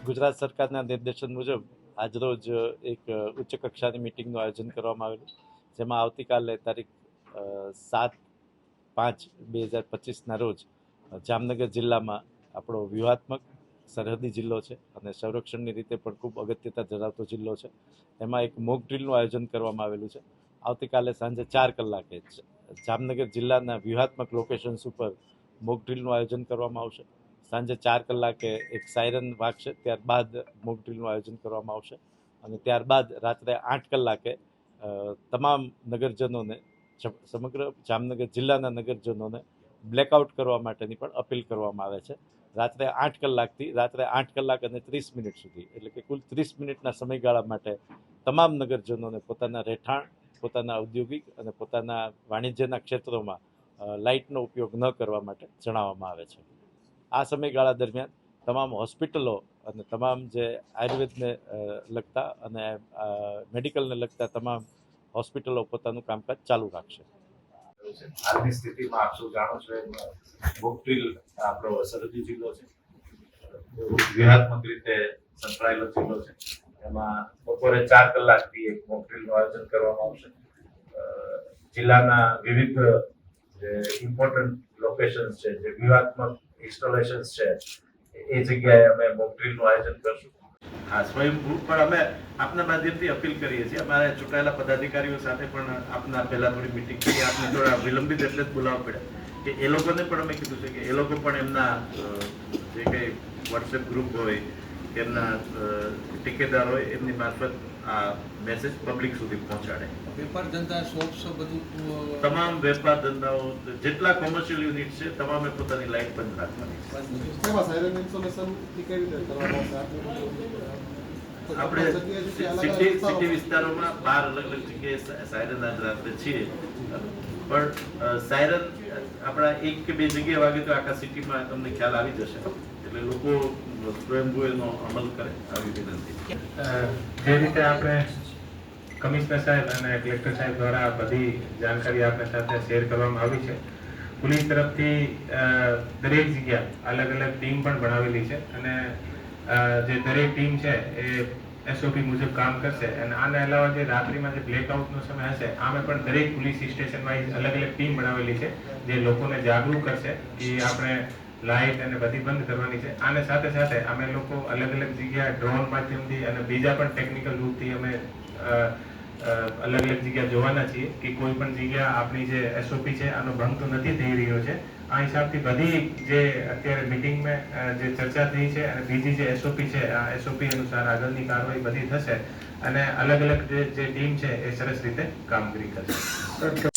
ગુજરાત સરકારના નિર્દેશન મુજબ આજરોજ એક ઉચ્ચ કક્ષાની મિટિંગનું આયોજન કરવામાં આવેલું, જેમાં આવતીકાલે તારીખ 7/5/2025ના રોજ જામનગર જિલ્લામાં આપણો વ્યૂહાત્મક સરહદી જિલ્લો છે અને સંરક્ષણની રીતે પણ ખૂબ અગત્યતા ધરાવતો જિલ્લો છે. એમાં એક મોક ડ્રીલનું આયોજન કરવામાં આવેલું છે. આવતીકાલે સાંજે 4 કલાકે જામનગર જિલ્લાના વ્યૂહાત્મક લોકેશન્સ ઉપર મોક ડ્રીલનું આયોજન કરવામાં આવશે. સાંજે 4 કલાકે એક સાયરન વાગશે, ત્યારબાદ મોક ડ્રીલનું આયોજન કરવામાં આવશે અને ત્યારબાદ રાત્રે 8 કલાકે તમામ નગરજનોને, સમગ્ર જામનગર જિલ્લાના નગરજનોને બ્લેકઆઉટ કરવા માટેની પણ અપીલ કરવામાં આવે છે. રાત્રે 8 કલાકથી રાત્રે 8 કલાક અને 30 મિનિટ સુધી, એટલે કે કુલ 30 મિનિટના સમયગાળા માટે તમામ નગરજનોને પોતાના રહેઠાણ, પોતાના ઔદ્યોગિક અને પોતાના વાણિજ્યના ક્ષેત્રોમાં લાઇટનો ઉપયોગ ન કરવા માટે જણાવવામાં આવે છે. આ સમયગાળા દરમિયાન તમામ હોસ્પિટલો અને તમામ જે આયુર્વેદને લગતા અને મેડિકલને લગતા તમામ હોસ્પિટલો પોતાનું કામકાજ ચાલુ રાખશે. હાલની સ્થિતિમાં આપ સૌ જાણો છો એમ મોક ડ્રીલ આપણો સરહદી જિલ્લો છે, વ્યૂહાત્મક રીતે સંકળાયેલો જિલ્લો છે. એમાં બપોરે 4 કલાકથી એક મોક ડ્રીલનું આયોજન કરવામાં આવશે. જિલ્લાના વિવિધ જે ઇમ્પોર્ટન્ટ લોકેશન્સ છે, જે વ્યૂહાત્મક ઇન્સ્ટોલેશન્સ છે, એ જગ્યાએ અમે મોક ડ્રીલનું આયોજન કરશું. હા, સ્વયંભૂ પણ અમે આપના માધ્યમથી અપીલ કરીએ છીએ. અમારા ચૂંટાયેલા પદાધિકારીઓ સાથે પણ આપના પહેલા થોડી મિટિંગ કરી, આપને થોડા વિલંબિત એટલે જ બોલાવવા પડ્યા કે એ લોકોને પણ અમે કીધું છે કે એ લોકો પણ એમના જે કંઈ વોટ્સએપ ગ્રુપ હોય કે એમના ઠેકેદાર હોય એમની મારફત આ મેસેજ પબ્લિક સુધી પહોંચાડે. વેપાર ધંધા, શોપ્સ, બધું તમામ વેપાર ધંધાઓ, જેટલા કોમર્શિયલ યુનિટ છે, તમામે પોતાની લાઇટ બંધ રાખવાની છે. આપણે સિટી વિસ્તારોમાં 12 અલગ અલગ જગ્યાએ સાયરન આજ રાત્રે છે, પણ સાયરન આપણા 1 કે 2 જગ્યાએ વાગે તો આખા સિટીમાં તમને ખ્યાલ આવી જશે, એટલે લોકો સ્વયંભૂ એનો અમલ કરે, આવી વિનંતી. જે રીતે આપણે કમિશનર સાહેબ અને કલેક્ટર સાહેબ દ્વારા બધી જાણકારી આપણી સાથે શેર કરવામાં આવી છે. પોલીસ તરફથી દરેક જગ્યા અલગ અલગ ટીમ પણ બનાવેલી છે અને જે દરેક ટીમ છે એ એસઓપી મુજબ કામ કરશે. અને આના અલાવા જે રાત્રિમાં જે બ્લેકઆઉટનો સમય હશે, આમે પણ દરેક પોલીસ સ્ટેશન વાઇઝ અલગ અલગ ટીમ બનાવેલી છે, જે લોકોને જાગૃત કરશે કે આપણે લાઇટ અને બધી બંધ કરવાની છે. આને સાથે સાથે અમે લોકો અલગ અલગ જગ્યા ડ્રોન માધ્યમથી અને બીજા પણ ટેકનિકલ રૂપથી અમે અલગ અલગ જગ્યા જોવાના છીએ કે કોઈ પણ જગ્યા આપણી જે એસઓપી છે આનો ભંગ તો નથી થઈ રહ્યો છે. આ હિસાબથી બધી જે અત્યારે મિટિંગમાં જે ચર્ચા થઈ છે અને બીજી જે એસઓપી છે, આ એસઓપી અનુસાર આગળની કાર્યવાહી બધી થશે અને અલગ અલગ જે ટીમ છે એ સરસ રીતે કામગીરી કરશે.